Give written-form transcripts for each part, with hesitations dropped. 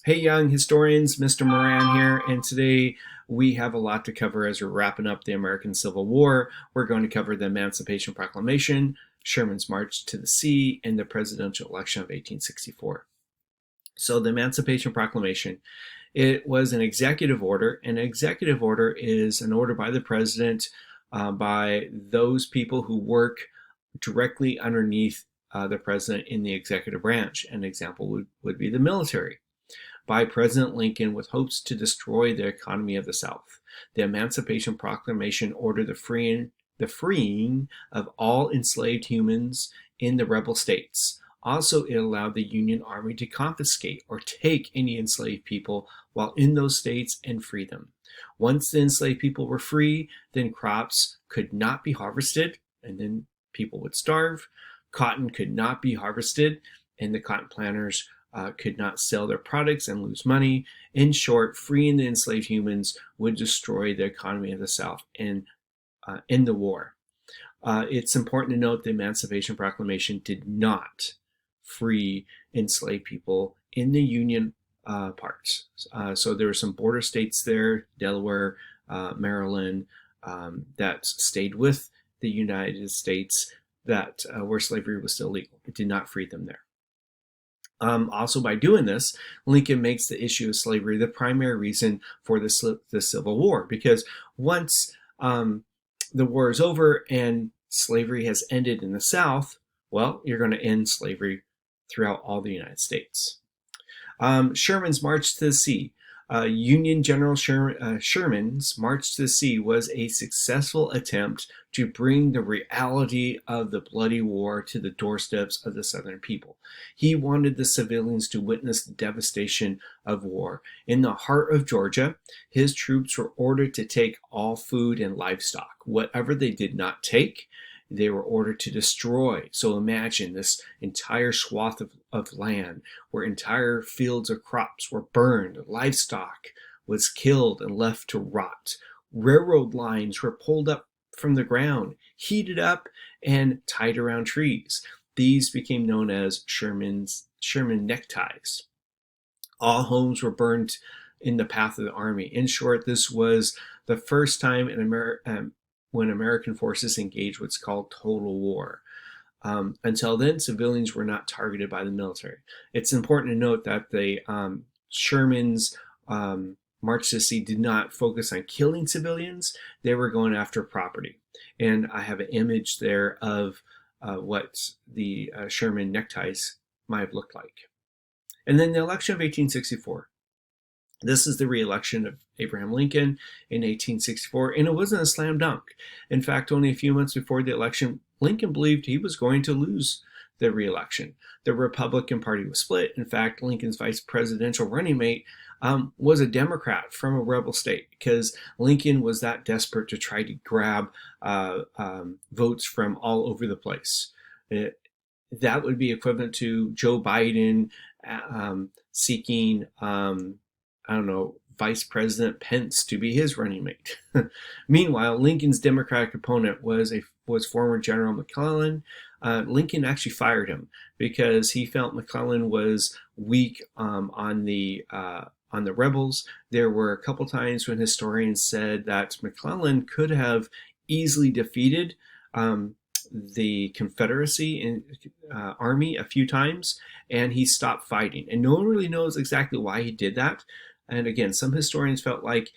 Hey, young historians, Mr. Moran here, and today we have a lot to cover as we're wrapping up the American Civil War. We're going to cover the Emancipation Proclamation, Sherman's March to the Sea, and the presidential election of 1864. So the Emancipation Proclamation, it was an executive order. An executive order is an order by the president by those people who work directly underneath the president in the executive branch. An example would be the military by President Lincoln with hopes to destroy the economy of the South. The Emancipation Proclamation ordered the freeing of all enslaved humans in the rebel states. Also, it allowed the Union Army to confiscate or take any enslaved people while in those states and free them. Once the enslaved people were free, then crops could not be harvested, and then people would starve. Cotton could not be harvested, and the cotton planters could not sell their products and lose money. In short, freeing the enslaved humans would destroy the economy of the South and end the war. It's important to note the Emancipation Proclamation did not free enslaved people in the Union parts. So there were some border states there, Delaware, Maryland, that stayed with the United States that where slavery was still legal. It did not free them there. Also, by doing this, Lincoln makes the issue of slavery the primary reason for the Civil War, because once the war is over and slavery has ended in the South, well, you're going to end slavery throughout all the United States. Sherman's March to the Sea. Union General Sherman's March to the Sea was a successful attempt to bring the reality of the bloody war to the doorsteps of the Southern people. He wanted the civilians to witness the devastation of war. In the heart of Georgia, his troops were ordered to take all food and livestock. Whatever they did not take, they were ordered to destroy. So imagine this entire swath of land where entire fields of crops were burned, livestock was killed and left to rot. Railroad lines were pulled up from the ground, heated up, and tied around trees. These became known as Sherman neckties. All homes were burned in the path of the army. In short, this was the first time when American forces engaged what's called total war. Until then, civilians were not targeted by the military. It's important to note that the Sherman's March to the Sea did not focus on killing civilians. They were going after property. And I have an image there of what the Sherman neckties might have looked like. And then the election of 1864. This is the re-election of Abraham Lincoln in 1864, and it wasn't a slam dunk. In fact, only a few months before the election, Lincoln believed he was going to lose the re-election. The Republican Party was split. In fact, Lincoln's vice presidential running mate was a Democrat from a rebel state, because Lincoln was that desperate to try to grab votes from all over the place. That would be equivalent to Joe Biden seeking Vice President Pence to be his running mate. Meanwhile, Lincoln's Democratic opponent was former General McClellan. Lincoln actually fired him because he felt McClellan was weak on the rebels. There were a couple times when historians said that McClellan could have easily defeated the Confederacy army a few times, and he stopped fighting. And no one really knows exactly why he did that. And again, some historians felt like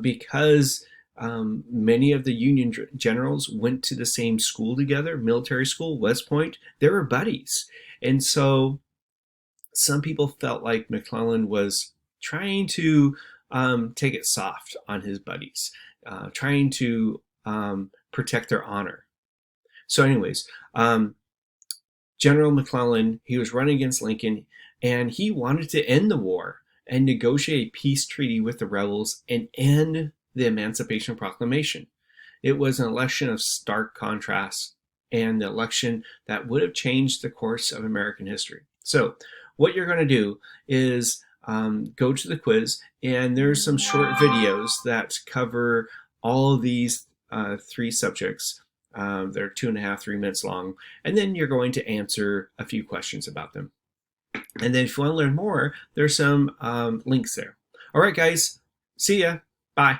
because many of the Union generals went to the same school together, military school, West Point, they were buddies. And so some people felt like McClellan was trying to take it soft on his buddies, trying to protect their honor. So anyways, General McClellan, he was running against Lincoln, and he wanted to end the war and negotiate a peace treaty with the rebels and end the Emancipation Proclamation. It was an election of stark contrast and the election that would have changed the course of American history. So what you're going to do is go to the quiz, and there's some short videos that cover all of these three subjects. They're 2.5, 3 minutes long, and then you're going to answer a few questions about them. And then if you want to learn more, there's some links there. All right, guys. See ya. Bye.